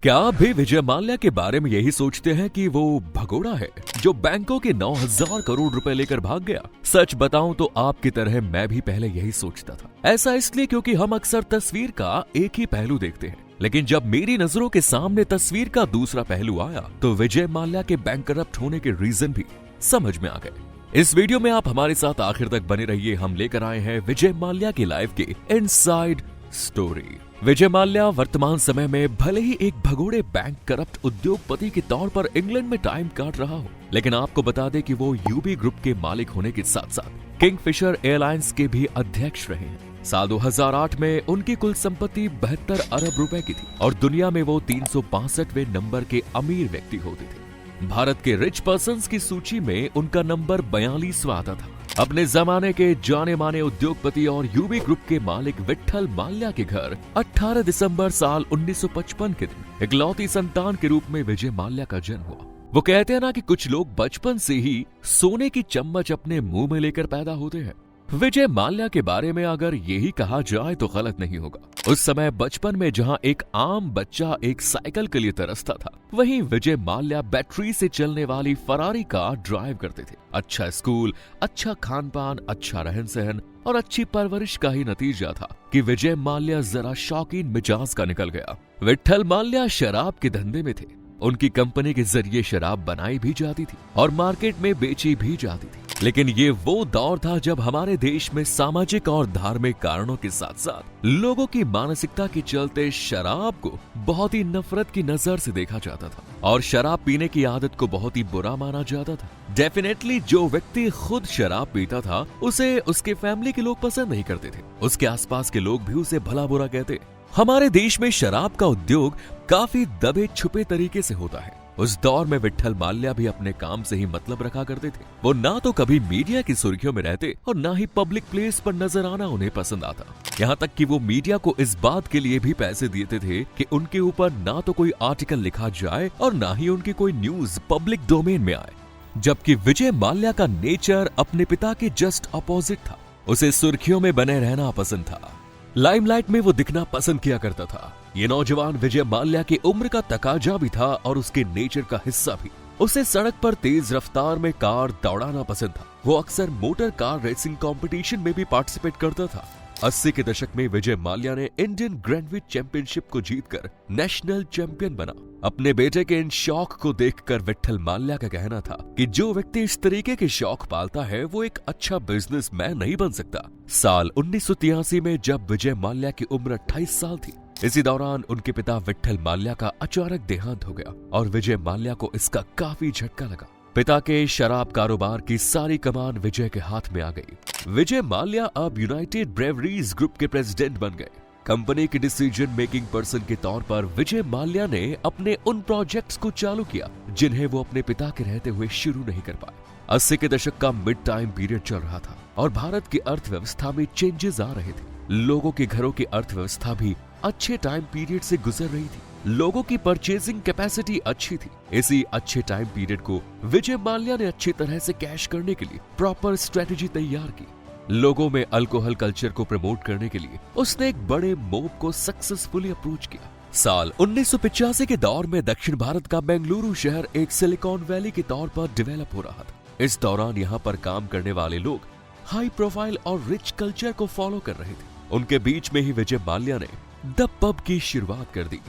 क्या आप भी विजय माल्या के बारे में यही सोचते हैं कि वो भगोड़ा है जो बैंकों के 9,000 करोड़ रुपए लेकर भाग गया? सच बताऊं तो आपकी तरह मैं भी पहले यही सोचता था। ऐसा इसलिए क्योंकि हम अक्सर तस्वीर का एक ही पहलू देखते हैं, लेकिन जब मेरी नजरों के सामने तस्वीर का दूसरा पहलू आया तो विजय माल्या के बैंक करप्ट होने के रीजन भी समझ में आ गए। इस वीडियो में आप हमारे साथ आखिर तक बने रहिए। हम लेकर आए हैं विजय माल्या की लाइफ की इनसाइड स्टोरी। विजय माल्या वर्तमान समय में भले ही एक भगोड़े बैंक करप्ट उद्योगपति के तौर पर इंग्लैंड में टाइम काट रहा हो, लेकिन आपको बता दें कि वो यूबी ग्रुप के मालिक होने के साथ साथ किंगफिशर एयरलाइंस के भी अध्यक्ष रहे हैं। साल 2008 में उनकी कुल संपत्ति 72 अरब रुपए की थी और दुनिया में वो 362वें नंबर के अमीर व्यक्ति होते थे। भारत के रिच पर्संस की सूची में उनका नंबर 42वां आता था। अपने जमाने के जाने माने उद्योगपति और यूबी ग्रुप के मालिक विट्ठल माल्या के घर 18 दिसंबर साल 1955 के दिन इकलौती संतान के रूप में विजय माल्या का जन्म हुआ। वो कहते हैं ना कि कुछ लोग बचपन से ही सोने की चम्मच अपने मुंह में लेकर पैदा होते हैं। विजय माल्या के बारे में अगर यही कहा जाए तो गलत नहीं होगा। उस समय बचपन में जहां एक आम बच्चा एक साइकिल के लिए तरसता था, वहीं विजय माल्या बैटरी से चलने वाली फरारी कार ड्राइव करते थे। अच्छा स्कूल, अच्छा खान पान, अच्छा रहन सहन और अच्छी परवरिश का ही नतीजा था कि विजय माल्या जरा शौकीन मिजाज का निकल गया। विट्ठल माल्या शराब के धंधे में थे। उनकी कंपनी के जरिए शराब बनाई भी जाती थी और मार्केट में बेची भी जाती थी। लेकिन ये वो दौर था जब हमारे देश में सामाजिक और धार्मिक कारणों के साथ साथ लोगों की मानसिकता के चलते शराब को बहुत ही नफरत की नजर से देखा जाता था और शराब पीने की आदत को बहुत ही बुरा माना जाता था। डेफिनेटली जो व्यक्ति खुद शराब पीता था उसे उसके फैमिली के लोग पसंद नहीं करते थे। उसके आसपास के लोग भी उसे भला बुरा कहते। हमारे देश में शराब का उद्योग काफी दबे छुपे तरीके से होता है। उस दौर में विट्ठल माल्या भी अपने काम से ही मतलब रखा करते थे। वो ना तो कभी मीडिया की सुर्खियों में रहते और ना ही पब्लिक प्लेस पर नजर आना उन्हें पसंद आता। यहाँ तक कि वो मीडिया को इस बात के लिए भी पैसे देते थे कि उनके ऊपर ना तो कोई आर्टिकल लिखा जाए और ना ही उनकी कोई न्यूज पब्लिक डोमेन में आए। जबकि विजय माल्या का नेचर अपने पिता के जस्ट अपोजिट था। उसे सुर्खियों में बने रहना पसंद था, लाइमलाइट में वो दिखना पसंद किया करता था। ये नौजवान विजय माल्या की उम्र का तकाजा भी था और उसके नेचर का हिस्सा भी। उसे सड़क पर तेज रफ्तार में कार दौड़ाना पसंद था। वो अक्सर मोटर कार रेसिंग कंपटीशन में भी पार्टिसिपेट करता था। 80 के दशक में विजय माल्या ने इंडियन ग्रैंडविच चैंपियनशिप को जीतकर नेशनल चैंपियन बना। अपने बेटे के इन शौक को देखकर विट्ठल माल्या का कहना था कि जो व्यक्ति इस तरीके के शौक पालता है वो एक अच्छा बिजनेसमैन नहीं बन सकता। साल 1983 में जब विजय माल्या की उम्र 28 साल थी, इसी दौरान उनके पिता विट्ठल माल्या का अचानक देहांत हो गया और विजय माल्या को इसका काफी झटका लगा। पिता के शराब कारोबार की सारी कमान विजय के हाथ में आ गई। विजय माल्या अब यूनाइटेड ब्रेवरीज ग्रुप के प्रेसिडेंट बन गए। कंपनी के डिसीजन मेकिंग पर्सन के तौर पर विजय माल्या ने अपने उन प्रोजेक्ट्स को चालू किया जिन्हें वो अपने पिता के रहते हुए शुरू नहीं कर पाए। 80 के दशक का मिड टाइम पीरियड चल रहा था और भारत की अर्थव्यवस्था में चेंजेस आ रहे थे। लोगों के घरों की अर्थव्यवस्था भी अच्छे टाइम पीरियड से गुजर रही थी। लोगों की परचेजिंग कैपेसिटी अच्छी थी। इसी अच्छे टाइम पीरियड को विजय माल्या ने अच्छी तरह से कैश करने के लिए प्रॉपर स्ट्रेटेजी तैयार की। लोगों में अल्कोहल कल्चर को प्रमोट करने के लिए उसने एक बड़े मोब को सक्सेसफुली अप्रोच किया। साल 1985 के दौर में दक्षिण भारत का बेंगलुरु शहर एक सिलिकॉन वैली के तौर पर डेवलप हो रहा था। इस दौरान यहाँ पर काम करने वाले लोग हाई प्रोफाइल और रिच कल्चर को फॉलो कर रहे थे। उनके बीच में ही विजय माल्या ने द पब की शुरुआत कर दी।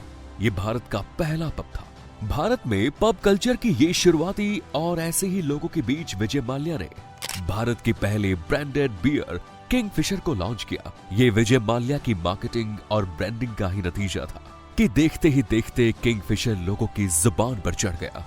ये भारत का पहला पब था। भारत में पब कल्चर की ये शुरुआती और ऐसे ही लोगों के बीच विजय माल्या ने भारत की पहले ब्रांडेड बियर किंगफिशर को लॉन्च किया। ये विजय माल्या की मार्केटिंग और ब्रांडिंग का ही नतीजा था कि देखते ही देखते किंगफिशर लोगों की जुबान पर चढ़ गया।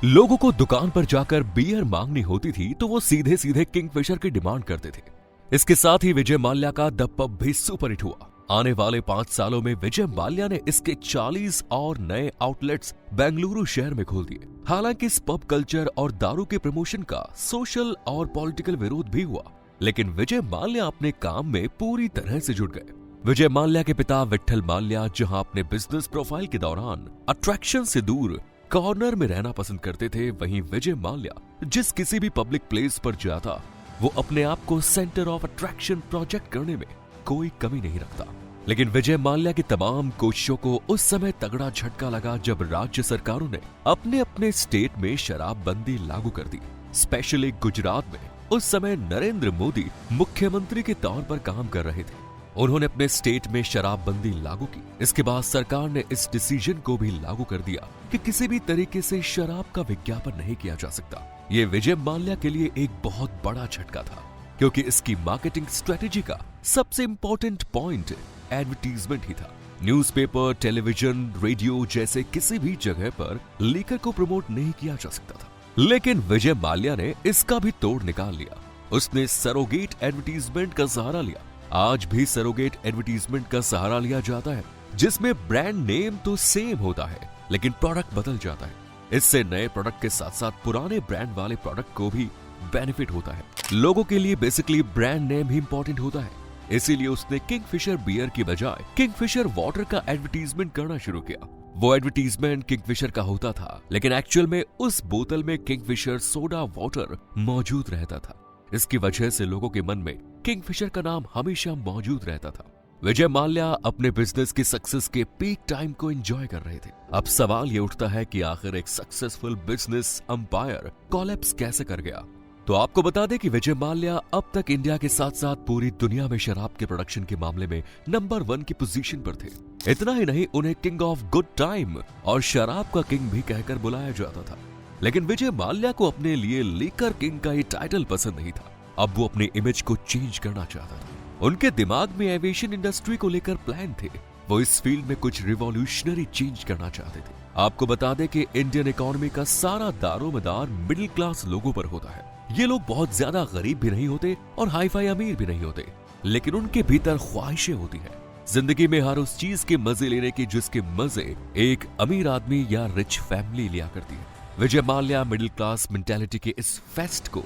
लोगों को दुकान पर जाकर बियर मांगनी होती थी तो वो सीधे सीधे किंगफिशर की डिमांड करते थे। इसके साथ ही विजय माल्या का द पब भी सुपरहिट हुआ। आने वाले 5 सालों में विजय माल्या ने इसके 40 और नए आउटलेट्स बेंगलुरु शहर में खोल दिए। हालांकि इस पब कल्चर और दारू के प्रमोशन का सोशल और पॉलिटिकल विरोध भी हुआ, लेकिन विजय माल्या अपने काम में पूरी तरह से जुट गए। विजय माल्या के पिता विट्ठल माल्या जहां अपने बिजनेस प्रोफाइल के दौरान अट्रैक्शन से दूर कॉर्नर में रहना पसंद करते थे, वहीं विजय माल्या जिस किसी भी पब्लिक प्लेस पर जाता वो अपने आप को सेंटर ऑफ अट्रैक्शन प्रोजेक्ट करने में कोई कमी नहीं रखता। लेकिन विजय माल्या की तमाम कोशिशों को उस समय तगड़ा झटका लगा जब राज्य सरकारों ने अपने अपने स्टेट में शराबबंदी लागू कर दी। स्पेशली गुजरात में उस समय नरेंद्र मोदी मुख्यमंत्री के तौर पर काम कर रहे थे। उन्होंने अपने स्टेट में शराबबंदी लागू की। इसके बाद सरकार ने इस डिसीजन को भी लागू कर दिया कि किसी भी तरीके से शराब का विज्ञापन नहीं किया जा सकता। ये विजय माल्या के लिए एक बहुत बड़ा झटका था, क्योंकि इसकी मार्केटिंग स्ट्रेटेजी का सबसे इंपॉर्टेंट पॉइंट एडवर्टीजमेंट ही था। न्यूज़पेपर, टेलीविजन, रेडियो जैसे किसी भी जगह पर लीकर को प्रमोट नहीं किया जा सकता था। लेकिन विजय माल्या ने इसका भी तोड़ निकाल लिया। उसने सरोगेट एडवर्टीजमेंट का सहारा लिया। आज भी सरोगेट एडवर्टीजमेंट का सहारा लिया जाता है, जिसमें ब्रांड नेम तो सेम होता है लेकिन प्रोडक्ट बदल जाता है। इससे नए प्रोडक्ट के साथ साथ पुराने ब्रांड वाले प्रोडक्ट को भी बेनिफिट होता है। लोगों के लिए बेसिकली ब्रांड नेम ही इंपॉर्टेंट होता है। इसीलिए उसने किंगफिशर बियर की बजाय किंगफिशर वाटर का एडवर्टीजमेंट करना शुरू किया। वो एडवर्टीजमेंट किंगफिशर का होता था, लेकिन एक्चुअल में उस बोतल में किंगफिशर सोडा वाटर मौजूद रहता था। इसकी वजह से लोगों के मन में किंगफिशर का नाम हमेशा मौजूद रहता था। विजय माल्या अपने बिजनेस की सक्सेस के पीक टाइम को एंजॉय कर रहे थे। अब सवाल ये उठता है कि आखिर एक सक्सेसफुल बिजनेस अंपायर कोलैप्स कैसे कर गया। तो आपको बता दें कि विजय माल्या अब तक इंडिया के साथ साथ पूरी दुनिया में शराब के प्रोडक्शन के मामले में नंबर 1 की पोजीशन पर थे। इतना ही नहीं, उन्हें किंग ऑफ गुड टाइम और शराब का किंग भी कहकर बुलाया जाता था। लेकिन विजय माल्या को अपने लिए लीकर किंग का ये टाइटल पसंद नहीं था। अब वो अपनी इमेज को चेंज करना चाहता था। उनके दिमाग में एविएशन इंडस्ट्री को लेकर प्लान थे। वो इस फील्ड में कुछ रिवॉल्यूशनरी चेंज करना चाहते थे। आपको बता दें कि इंडियन इकोनॉमी का सारा दारोमदार मिडिल क्लास लोगों पर होता है। ये लोग बहुत ज्यादा गरीब भी नहीं होते और हाई फाई अमीर भी नहीं होते, लेकिन उनके भीतर ख्वाहिशें होती हैं जिंदगी में हर उस चीज के मजे लेने की जिसके मजे एक अमीर आदमी या रिच फैमिली लिया करती है। Vijay Mallya middle class mentality के इस फेस्ट को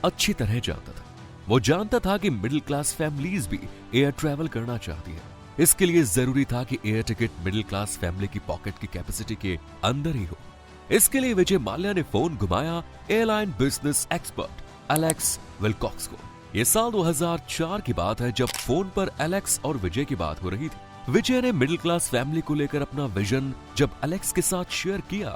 अच्छी तरह जानता था। वो जानता था कि मिडिल क्लास फैमिलीज भी एयर ट्रैवल करना चाहती है। इसके लिए जरूरी था कि air ticket middle class family की पॉकेट की कैपेसिटी के अंदर ही हो। इसके लिए विजय माल्या ने फोन घुमाया airline business expert Alex Wilcox को। यह साल 2004 की बात है जब फोन पर एलेक्स और विजय की बात हो रही थी। विजय ने मिडिल क्लास फैमिली को लेकर अपना विजन जब एलेक्स के साथ शेयर किया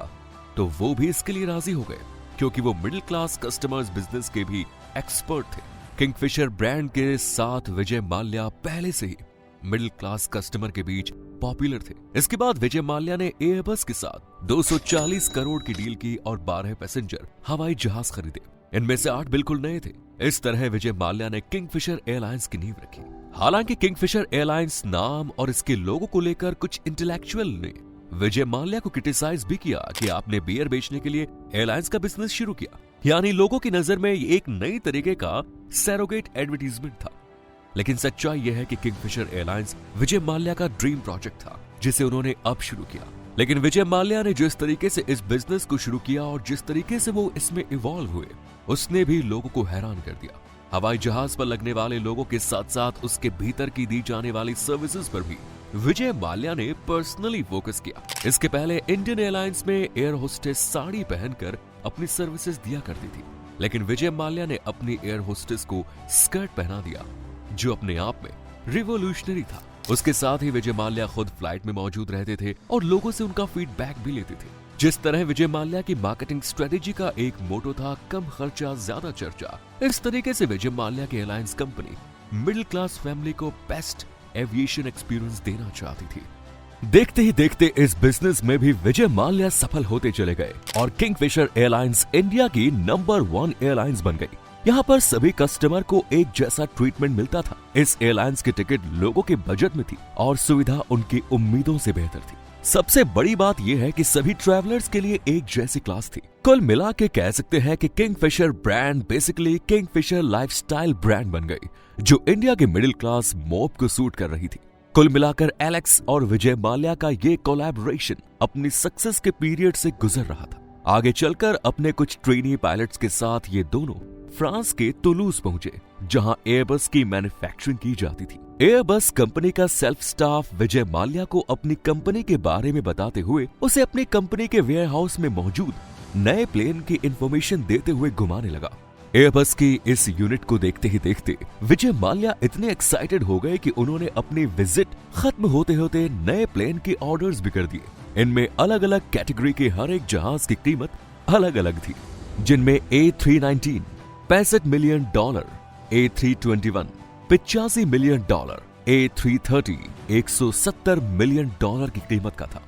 तो वो भी इसके लिए राजी हो गए, क्योंकि वो मिडिल क्लास कस्टमर्स बिजनेस के भी एक्सपर्ट थे। किंगफिशर ब्रांड के साथ विजय माल्या पहले से ही मिडिल क्लास कस्टमर के बीच पॉपुलर थे। इसके बाद विजय माल्या ने एयरबस के साथ 240 करोड़ की डील की और 12 पैसेंजर हवाई जहाज खरीदे। इनमें से 8 बिल्कुल नए थे। इस तरह विजय माल्या ने किंगफिशर एयरलाइंस की नींव रखी। हालांकि किंगफिशर एयरलाइंस नाम और इसके लोगों को लेकर कुछ इंटेलेक्चुअल ने विजय माल्या को क्रिटिसाइज भी किया कि आपने बियर बेचने के लिए एयरलाइंस का बिजनेस शुरू किया। यानी लोगों की नजर में एक नई तरीके का सरोगेट एडवर्टीजमेंट था। लेकिन सच्चाई यह है कि किंगफिशर एयरलाइंस विजय माल्या का ड्रीम प्रोजेक्ट था, जिसे उन्होंने अब शुरू किया। लेकिन विजय माल्या ने जिस तरीके से इस बिजनेस को शुरू किया और जिस तरीके से वो इसमें इवॉल्व हुए, उसने भी लोगों को हैरान कर दिया। हवाई जहाज पर लगने वाले लोगों के साथ साथ उसके भीतर की दी जाने वाली सर्विसेज पर भी विजय माल्या ने पर्सनली फोकस किया। इसके पहले इंडियन एयरलाइंस में एयर होस्टेस साड़ी पहनकर अपनी सर्विसेज दिया करती थी, लेकिन विजय माल्या ने अपनी एयर होस्टेस को स्कर्ट पहना दिया, जो अपने आप में रिवॉल्यूशनरी था। उसके साथ ही विजय माल्या खुद फ्लाइट में मौजूद रहते थे और लोगों से उनका फीडबैक भी लेते थे। जिस तरह विजय माल्या की मार्केटिंग स्ट्रेटेजी का एक मोटो था कम खर्चा ज्यादा चर्चा, इस तरीके से विजय माल्या की airlines company middle class family को बेस्ट एविएशन एक्सपीरियंस देना चाहती थी। देखते ही देखते इस बिजनेस में भी विजय माल्या सफल होते चले गए और किंगफिशर एयरलाइंस इंडिया की नंबर 1 एयरलाइंस बन गई। यहाँ पर सभी कस्टमर को एक जैसा ट्रीटमेंट मिलता था। इस एयरलाइंस की टिकट लोगों के बजट में थी और सुविधा उनकी उम्मीदों से बेहतर थी। सबसे बड़ी बात यह है कि सभी ट्रैवलर्स के लिए एक जैसी क्लास थी। कुल मिला के कह सकते हैं कि Kingfisher brand basically Kingfisher lifestyle brand बन गई, जो इंडिया के मिडिल क्लास मॉब को सूट कर रही थी। कुल मिलाकर एलेक्स और विजय माल्या का ये कोलैबोरेशन अपनी सक्सेस के पीरियड से गुजर रहा था। आगे चलकर अपने कुछ ट्रेनी पायलट्स के साथ ये दोनों फ्रांस के तुलूज पहुंचे, जहां एयरबस की मैन्युफैक्चरिंग की जाती थी। एयरबस कंपनी का सेल्फ स्टाफ विजय माल्या को अपनी कंपनी के बारे में बताते हुए उसे अपनी कंपनी के वेयर हाउस में मौजूद नए प्लेन की इंफॉर्मेशन देते हुए घुमाने लगा। एयरबस की इस यूनिट को देखते ही देखते विजय माल्या इतने एक्साइटेड हो गए कि उन्होंने अपनी विजिट खत्म होते होते नए प्लेन के ऑर्डर्स भी कर दिए। इनमें अलग अलग कैटेगरी के हर एक जहाज की कीमत अलग अलग थी, जिनमें A319 $65 million, A321 $85 million, A330 $170 million की कीमत का था।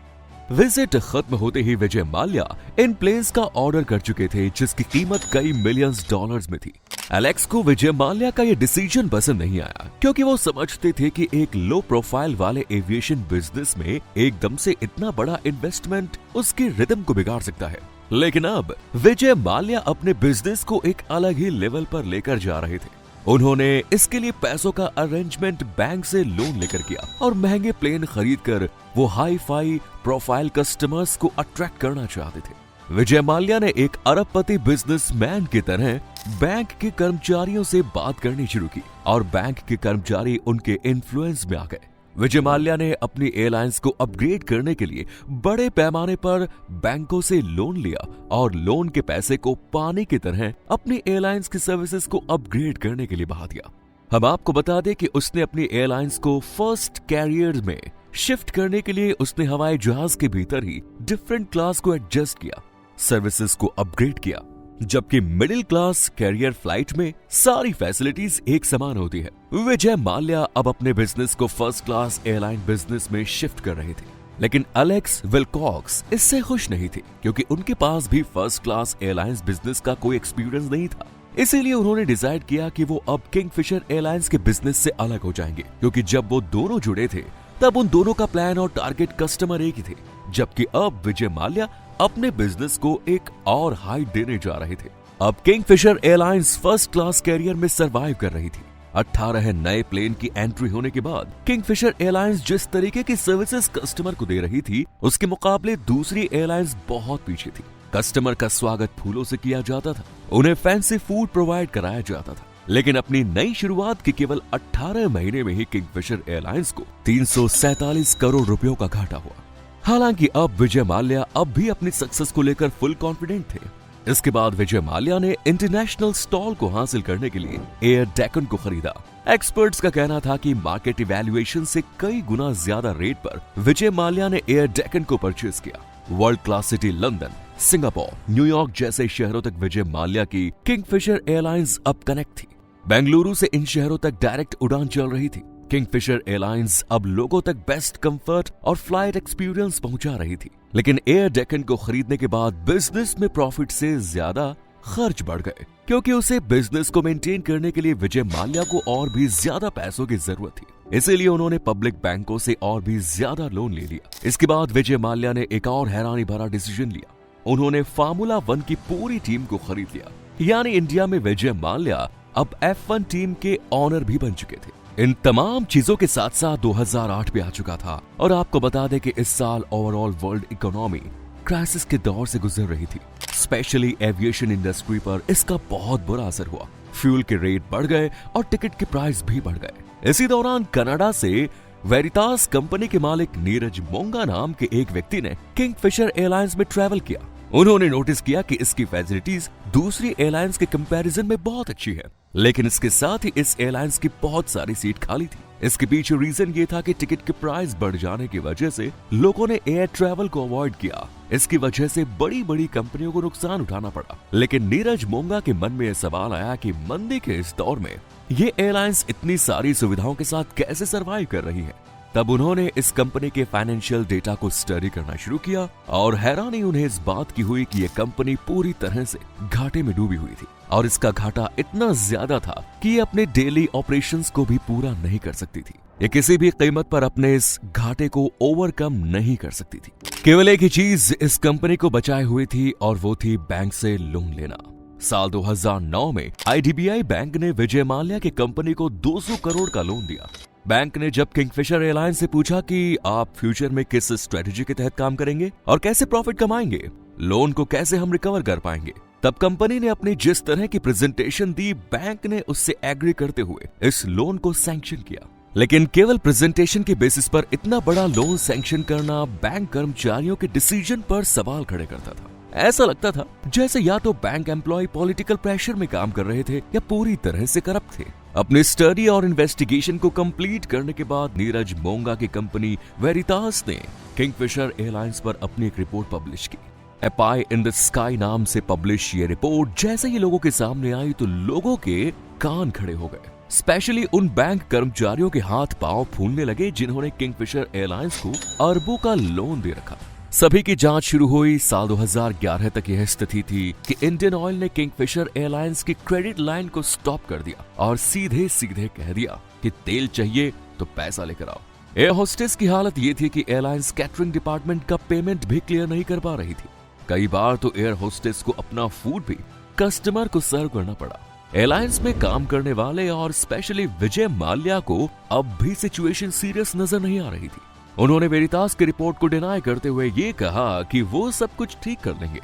विजिट खत्म होते ही विजय माल्या इन प्लेन्स का ऑर्डर कर चुके थे, जिसकी कीमत कई मिलियंस डॉलर्स में थी। एलेक्स को विजय माल्या का यह डिसीजन पसंद नहीं आया, क्योंकि वो समझते थे कि एक लो प्रोफाइल वाले एविएशन बिजनेस में एकदम से इतना बड़ा इन्वेस्टमेंट उसकी रिदम को बिगाड़ सकता है। लेकिन अब विजय माल्या अपने बिजनेस को एक अलग ही लेवल पर लेकर जा रहे थे। उन्होंने इसके लिए पैसों का अरेंजमेंट बैंक से लोन लेकर किया और महंगे प्लेन खरीदकर वो हाई फाई प्रोफाइल कस्टमर्स को अट्रैक्ट करना चाहते थे। विजय माल्या ने एक अरबपति बिजनेसमैन की तरह बैंक के कर्मचारियों से बात करनी शुरू की और बैंक के कर्मचारी उनके इन्फ्लुएंस में आ गए। विजय माल्या ने अपनी एयरलाइंस को अपग्रेड करने के लिए बड़े पैमाने पर बैंकों से लोन लिया और लोन के पैसे को पानी की तरह अपनी एयरलाइंस की सर्विसेज को अपग्रेड करने के लिए बहा दिया। हम आपको बता दें कि उसने अपनी एयरलाइंस को फर्स्ट कैरियर में शिफ्ट करने के लिए उसने हवाई जहाज के भीतर ही डिफरेंट क्लास को एडजस्ट किया, सर्विसेज को अपग्रेड किया, जबकि मिडिल क्लास कैरियर फ्लाइट में सारी फैसिलिटीज एक समान होती है। विजय माल्या अब अपने बिजनेस को फर्स्ट क्लास एयरलाइन बिजनेस में शिफ्ट कर रहे थे, लेकिन एलेक्स विल्कॉक्स इससे खुश नहीं थे, क्योंकि उनके पास भी फर्स्ट क्लास एयरलाइंस बिजनेस का कोई एक्सपीरियंस नहीं था। इसीलिए उन्होंने डिसाइड किया कि वो अब किंगफिशर एयरलाइंस के बिजनेस से अलग हो जाएंगे, क्योंकि जब वो दोनों जुड़े थे तब उन दोनों का प्लान और टारगेट कस्टमर एक ही थे, जबकि अब विजय माल्या अपने बिजनेस को एक और हाइट देने जा रहे थे। अब Kingfisher Airlines first class carrier में सरवाइव कर रही थी। 18 नए प्लेन की एंट्री होने के बाद किंगफिशर एयरलाइंस जिस तरीके की सर्विसेज कस्टमर को दे रही थी, उसके मुकाबले दूसरी एयरलाइंस बहुत पीछे थी। कस्टमर का स्वागत फूलों से किया जाता था, उन्हें फैंसी फूड प्रोवाइड कराया जाता था, लेकिन अपनी नई शुरुआत के केवल 18 महीने में ही किंगफिशर एयरलाइंस को 347 करोड़ रुपयों का घाटा हुआ। हालांकि अब विजय माल्या अब भी अपनी सक्सेस को लेकर फुल कॉन्फिडेंट थे। इसके बाद विजय माल्या ने इंटरनेशनल स्टॉल को हासिल करने के लिए एयर डेक्कन को खरीदा। एक्सपर्ट्स का कहना था कि मार्केट इवैल्यूएशन से कई गुना ज्यादा रेट पर विजय माल्या ने एयर डेक्कन को परचेज किया। World class city London, Singapore, New York जैसे शहरों तक विजय माल्या की किंगफिशर एयरलाइंस अब कनेक्ट थी। बेंगलुरु से इन शहरों तक डायरेक्ट उड़ान चल रही थी। किंगफिशर एयरलाइंस अब लोगों तक बेस्ट कंफर्ट और फ्लाइट एक्सपीरियंस पहुंचा रही थी, लेकिन एयर डेक्कन को खरीदने के बाद बिजनेस में प्रॉफिट से ज्यादा खर्च बढ़ गए, क्योंकि उसे बिजनेस को मेंटेन करने के लिए विजय माल्या को और भी ज्यादा पैसों की जरूरत थी। इसीलिए उन्होंने पब्लिक बैंकों से और भी ज्यादा लोन ले लिया। इसके बाद विजय माल्या ने एक और हैरानी भरा डिसीजन लिया। उन्होंने फार्मूला 1 की पूरी टीम को खरीद लिया, यानी इंडिया में विजय माल्या अब F1 टीम के ऑनर भी बन चुके थे। इन तमाम चीजों के साथ साथ 2008 भी आ चुका था और आपको बता दें कि इस साल ओवरऑल वर्ल्ड इकोनॉमी क्राइसिस के दौर से गुजर रही थी। स्पेशली एविएशन इंडस्ट्री पर इसका बहुत बुरा असर हुआ। फ्यूल के रेट बढ़ गए और टिकट के प्राइस भी बढ़ गए। इसी दौरान कनाडा से वेरिटास कंपनी के मालिक नीरज मोंगा नाम के एक व्यक्ति ने किंगफिशर एयरलाइंस में ट्रैवल किया। उन्होंने नोटिस किया कि इसकी फैसिलिटीज दूसरी एयरलाइंस के कंपैरिजन में बहुत अच्छी है, लेकिन इसके साथ ही इस एयरलाइंस की बहुत सारी सीट खाली थी। इसके पीछे रीजन ये था कि टिकट के प्राइस बढ़ जाने की वजह से लोगों ने एयर ट्रैवल को अवॉइड किया। इसकी वजह से बड़ी बड़ी कंपनियों को नुकसान उठाना पड़ा। लेकिन नीरज मोंगा के मन में यह सवाल आया कि मंदी के इस दौर में ये एयरलाइंस इतनी सारी सुविधाओं के साथ कैसे सरवाइव कर रही है। तब उन्होंने इस कंपनी के फाइनेंशियल डेटा को स्टडी करना शुरू किया और हैरानी उन्हें इस बात की हुई कि यह कंपनी पूरी तरह से घाटे में डूबी हुई थी और इसका घाटा इतना ज्यादा था कि ये अपने डेली ऑपरेशंस को भी पूरा नहीं कर सकती थी। ये किसी भी कीमत पर अपने इस घाटे को ओवरकम नहीं कर सकती थी। केवल एक ही चीज इस कंपनी को बचाए हुई थी और वो थी बैंक से लोन लेना। साल 2009 में IDBI बैंक ने विजय माल्या की कंपनी को 200 करोड़ का लोन दिया। बैंक ने जब किंगफिशर एयरलाइंस से पूछा कि आप फ्यूचर में किस स्ट्रेटजी के तहत काम करेंगे और कैसे प्रॉफिट कमाएंगे, लोन को कैसे हम रिकवर कर पाएंगे, तब कंपनी ने अपनी जिस तरह की प्रेजेंटेशन दी, बैंक ने उससे एग्री करते हुए इस लोन को सैंक्शन किया। लेकिन केवल प्रेजेंटेशन के बेसिस पर इतना बड़ा लोन सैंक्शन करना बैंक कर्मचारियों के डिसीजन पर सवाल खड़े करता था। ऐसा लगता था जैसे या तो बैंक एम्प्लॉय पॉलिटिकल प्रेशर में काम कर रहे थे या पूरी तरह से करप्ट थे। अपने स्टडी और इन्वेस्टिगेशन को कंप्लीट करने के बाद नीरज मोंगा की कंपनी वेरितास ने किंगफिशर एयरलाइंस पर अपनी एक रिपोर्ट पब्लिश की। ए पाई इन द स्काई नाम से पब्लिश ये रिपोर्ट जैसे ही लोगों के सामने आई तो लोगों के कान खड़े हो गए। स्पेशली उन बैंक कर्मचारियों के हाथ पांव फूलने लगे जिन्होंने किंगफिशर एयरलाइंस को अरबों का लोन दे रखा। सभी की जांच शुरू हुई। साल 2011 तक यह स्थिति थी कि इंडियन ऑयल ने किंगफिशर एयरलाइंस की क्रेडिट लाइन को स्टॉप कर दिया और सीधे सीधे कह दिया कि तेल चाहिए तो पैसा लेकर आओ। एयर होस्टेस की हालत ये थी कि एयरलाइंस कैटरिंग डिपार्टमेंट का पेमेंट भी क्लियर नहीं कर पा रही थी। कई बार तो एयर होस्टेस को अपना फूड भी कस्टमर को सर्व करना पड़ा। एयरलाइंस में काम करने वाले और स्पेशली विजय माल्या को अब भी सिचुएशन सीरियस नजर नहीं आ रही थी। उन्होंने वेरितास की रिपोर्ट को डिनाई करते हुए ये कहा कि वो सब कुछ ठीक कर लेंगे।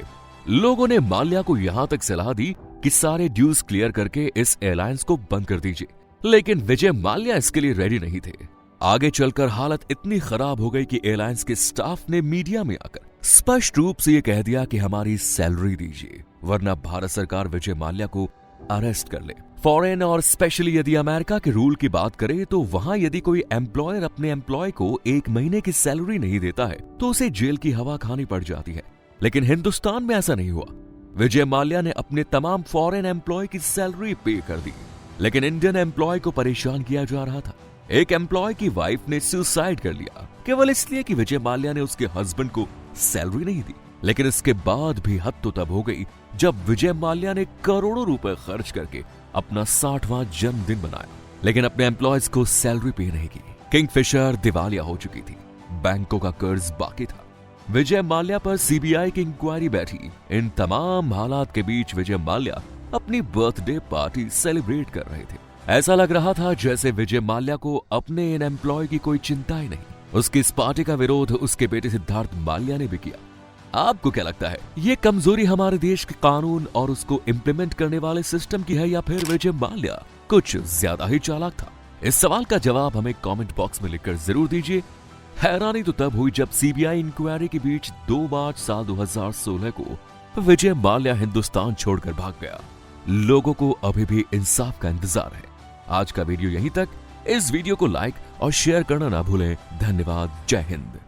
लोगों ने माल्या को यहां तक सलाह दी कि सारे ड्यूज क्लियर करके इस एयरलाइंस को बंद कर दीजिए, लेकिन विजय माल्या इसके लिए रेडी नहीं थे। आगे चलकर हालत इतनी खराब हो गई कि एयरलाइंस के स्टाफ ने मीडिया में आकर स्पष्ट रूप से ये कह दिया कि हमारी सैलरी दीजिए वरना भारत सरकार विजय माल्या को अरेस्ट कर ले। फॉरेन और स्पेशली यदि अमेरिका के रूल की बात करें तो वहां यदि कोई एम्प्लॉयर अपने एम्प्लॉय को 1 महीने की सैलरी नहीं देता है तो उसे जेल की हवा खानी पड़ जाती है, लेकिन हिंदुस्तान में ऐसा नहीं हुआ। विजय माल्या ने अपने तमाम फॉरेन एम्प्लॉय की सैलरी पे कर दी, लेकिन इंडियन एम्प्लॉय को परेशान किया जा रहा था। एक एम्प्लॉय की वाइफ ने सुसाइड कर लिया केवल इसलिए कि विजय माल्या ने उसके हस्बैंड को सैलरी नहीं दी। लेकिन इसके बाद भी हद तो तब हो गई जब विजय माल्या ने करोड़ों रुपए खर्च करके अपना 60वां जन्मदिन बनाया, लेकिन अपने एम्प्लॉयज को सैलरी पे नहीं की। किंगफिशर दिवालिया हो चुकी थी, बैंकों का कर्ज बाकी था। विजय माल्या पर सीबीआई की इंक्वायरी बैठी। इन तमाम हालात के बीच विजय माल्या अपनी बर्थडे पार्टी सेलिब्रेट कर रहे थे। ऐसा लग रहा था जैसे विजय माल्या को अपने इन एम्प्लॉय की कोई चिंता ही नहीं। उसकी इस पार्टी का विरोध उसके बेटे सिद्धार्थ माल्या ने भी किया। आपको क्या लगता है, ये कमजोरी हमारे देश के कानून और उसको इम्प्लीमेंट करने वाले सिस्टम की है या फिर विजय माल्या कुछ ज्यादा ही चालाक था? इस सवाल का जवाब हमें कमेंट बॉक्स में लिखकर जरूर दीजिए। हैरानी तो तब हुई जब सीबीआई इंक्वायरी के बीच 2 मार्च साल 2016 को विजय माल्या हिंदुस्तान छोड़कर भाग गया। लोगों को अभी भी इंसाफ का इंतजार है। आज का वीडियो यहीं तक। इस वीडियो को लाइक और शेयर करना ना भूलें। धन्यवाद। जय हिंद।